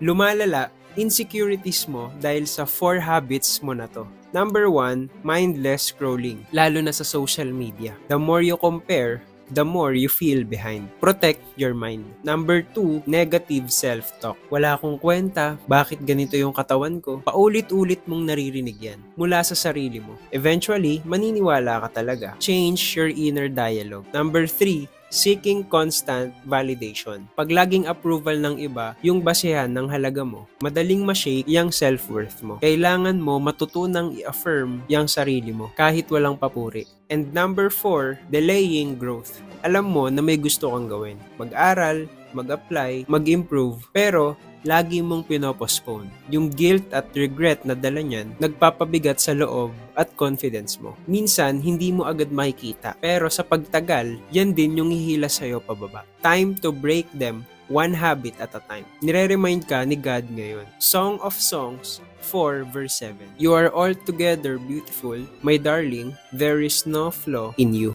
Lumalala, insecurities mo dahil sa 4 habits mo na to. Number 1, mindless scrolling, lalo na sa social media. The more you compare, the more you feel behind. Protect your mind. Number 2, negative self-talk. Wala akong kwenta, bakit ganito yung katawan ko? Paulit-ulit mong naririnig yan mula sa sarili mo. Eventually, maniniwala ka talaga. Change your inner dialogue. Number 3, seeking constant validation. Pag laging approval ng iba, yung basehan ng halaga mo, madaling ma-shake yung self-worth mo. Kailangan mo matutunang i-affirm yung sarili mo kahit walang papuri. And number 4, delaying growth. Alam mo na may gusto kang gawin. Mag-aral, mag-apply, mag-improve, pero lagi mong pinopostpone. Yung guilt at regret na dala niyan, nagpapabigat sa loob at confidence mo. Minsan, hindi mo agad makikita, pero sa pagtagal, yan din yung hihila sa'yo pababa. Time to break them one habit at a time. Nire-remind ka ni God ngayon. Song of Songs 4 verse 7. You are altogether beautiful, my darling, there is no flaw in you.